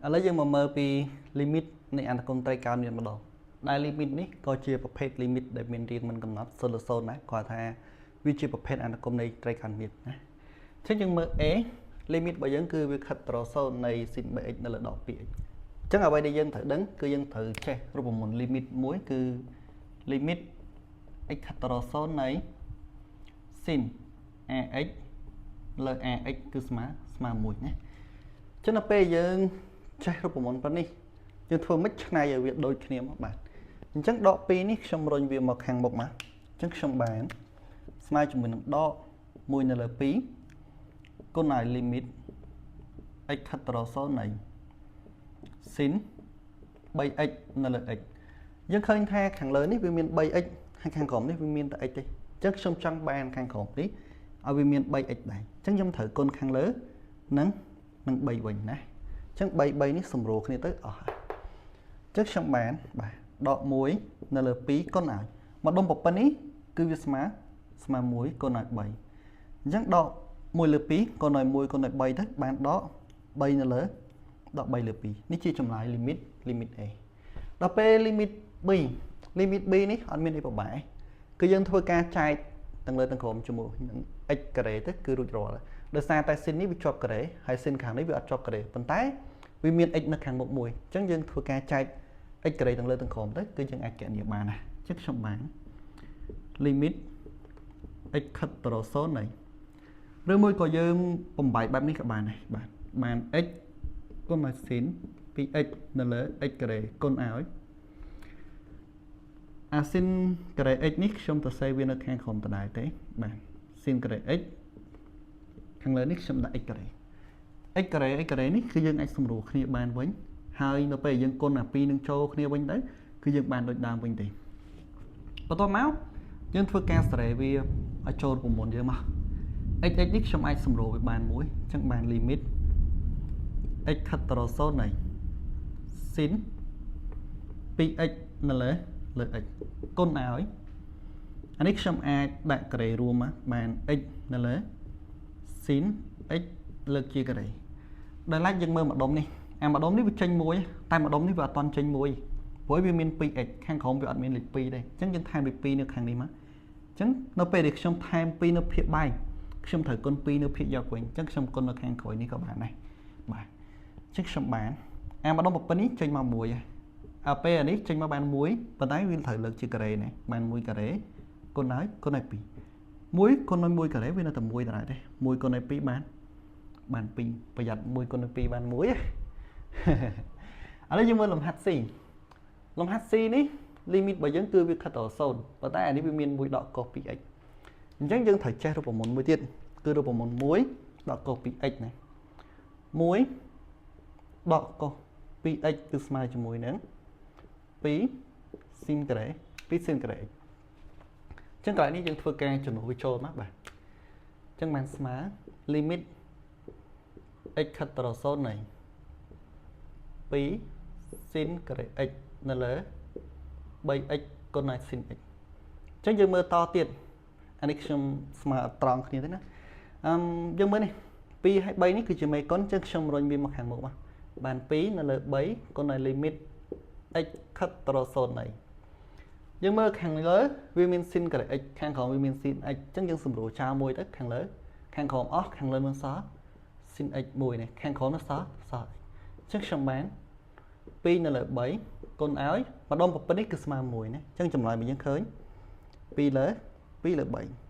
ឥឡូវយើងមកមើលពី limit នៃអន្តរគមត្រីកោណមានម្ដងដែល limit នេះក៏ជាប្រភេទ limit ដែលមានរៀងមិនកំណត់0 0ដែរគាត់ថាវាជាប្រភេទអន្តរគមនៃត្រីកោណមានណាអញ្ចឹងយើងមើល A limit របស់យើងគឺវាខិតទៅរក0នៃ sin bx នៅលើដក 2x អញ្ចឹងអ្វីដែលយើងត្រូវដឹងគឺយើងត្រូវចេះរូបមន្ត limit មួយគឺ limit x ខិតទៅរក0នៃ sin ax លើ ax គឺស្មើ1ណាចឹងដល់ពេលយើងចេះរូបមន្តប៉ុណ្នេះយើងធ្វើមិនឆ្នៃឲ្យវាដូចគ្នាមកបាទអញ្ចឹងដក2នេះខ្ញុំរុញវាមកខាងមុខមកអញ្ចឹងខ្ញុំបានស្មើជាមួយនឹងដក1នៅលើ2គុណឲ្យ limit x ខិតទៅរក0នៃ sin 3x នៅលើ x យើងឃើញថាខាងលើនេះវាមាន 3x ហើយខាងក្រោមនេះវាមានតែ x ទេអញ្ចឹងខ្ញុំចង់បានខាងក្រោមនេះឲ្យវាមាន 3x ដែរអញ្ចឹងខ្ញុំត្រូវគុណខាងលើនឹង3វិញណាអញ្ចឹង3នេះសម្រួលគ្នាទៅអស់ហើយអញ្ចឹងខ្ញុំបានបាទដក1នៅលើ2គុណឲ្យមកដុំប្រព័ន្ធនេះគឺវាស្មើ1គុណឲ្យ3អញ្ចឹងដក1លើ2គុណឲ្យ1គុណឲ្យ3ទៅបានដក3នៅលើដក3លើ2នេះជាចម្លើយ limit A ដល់ពេល limit B នេះអត់មានអីពិបាកគឺយើងធ្វើការចែកទាំងលើទាំងក្រោមជាមួយនឹង x ការ៉េទៅគឺរួចរាល់ហើយដោយសារតែ sin នេះវាជាប់ការ៉េហើយ sin ខាងនេះវាអត់ជាប់ការ៉េប៉ុន្តែវាមាន x នៅខាងមុខមួយអញ្ចឹងយើងធ្វើការចែក x ការ៉េទាំងលើទាំងក្រោមទៅគឺយើងអាចគណនាបានណាអញ្ចឹងខ្ញុំបាន limit x ខិតទៅរក0នៃឬមួយក៏យើងបំបែកបែបនេះក៏បានដែរបាន x គុណឲ្យ sin 2x នៅលើ x ការ៉េគុណឲ្យអា sin ការ៉េ x នេះខ្ញុំទៅសេវានៅខាងក្រោមដដែលទេបាទ sin ការ៉េ x ខាងលើនេះខ្ញុំដាក់ x ការ៉េ x ការ៉េនេះគឺយើងអាចសម្រួលគ្នាបានវិញហើយនៅពេលយើងគុណអា2នឹងចូលគ្នាវិញទៅគឺយើងបានដូចដើមវិញទេបន្ទាប់មកយើងធ្វើការសេរីវាឲ្យចូលប្រមូលយើងមក x នេះខ្ញុំអាចសម្រួលវាបានមួយអញ្ចឹងបាន limit x ខិតទៅរក0នៃ sin 2x នៅលើ x គុណឲ្យអានេះខ្ញុំអាចដាក់ការ៉េរួមមកបាន x នៅលើ sin x លើកជាការ៉េដែលឡែកយើងមើលម្ដុំនេះអាម្ដុំនេះវាចេញមួយតែម្ដុំនេះវាអត់តន់ចេញមួយព្រោះវាមាន 2x ខាងក្រោមវាអត់មានលេខ2ទេអញ្ចឹងយើងថែមលេខ2នៅខាងនេះមកអញ្ចឹងនៅពេលដែលខ្ញុំថែម2នៅភាគបែកខ្ញុំត្រូវគុណ2នៅភាគយកវិញអញ្ចឹងខ្ញុំគុណនៅខាងក្រោយនេះក៏បានដែរបាទអញ្ចឹងខ្ញុំបានអាម្ដុំប្រព័ន្ធនេះចេញមក1ហើយពេលអានេះចេញមកបាន1ប៉ុន្តែវាត្រូវលើកជាការ៉េណាបាន1ការ៉េគុណឲ្យ2 1គុណឲ្យ1ការ៉េវានៅតែ1ដដែលទេ1គុណឲ្យ2បាន2ប្រយ័ត្ន1គុណឲ្យ2បាន1ឥឡូវយើងមើលលំហាត់ C នេះ limit របស់យើងគឺវាខិតទៅ0ប៉ុន្តែអានេះវាមាន1ដកកុស 2x អញ្ចឹងយើងត្រូវចេះរូបមន្តមួយទៀតគឺរូបមន្ត1ដកកុស 2x ណា1ដកកុស 2x គឺស្មើជាមួយនឹង2 sin ការ៉េ 2 sin ការ៉េ x អញ្ចឹងកន្លែងនេះយើងធ្វើការចំនួនវាចូលមកបាទអញ្ចឹងបានស្មើ limit x ខិតទៅរក0នៃ2 sin ការ៉េ x នៅលើ 3x គុណឲ្យ sin x អញ្ចឹងយើងមើលតទៀតអានេះខ្ញុំស្មើអត់ត្រង់គ្នាទេណាយើងមើលនេះ2ហើយ3នេះគឺជាមេគុណអញ្ចឹងខ្ញុំរុញវាមកខាងមុខមកបាន2នៅលើ3គុណឲ្យ limit x ខិតទៅរក0នៃយើងមើលខាងលើវាមាន sin ការ៉េ x ខាងក្រោមវាមាន sin x អញ្ចឹងយើងសម្រួលចោលមួយទៅខាងលើខាងក្រោមអស់ខាងលើមានសល់ sin x មួយនេះខាងក្រោមនោះសល់អញ្ចឹងខ្ញុំបាន2នៅលើ3គុណឲ្យម្ដុំប្រព័ន្ធនេះគឺស្មើ1ណាអញ្ចឹងចម្លើយរបស់យើងឃើញ2លើ3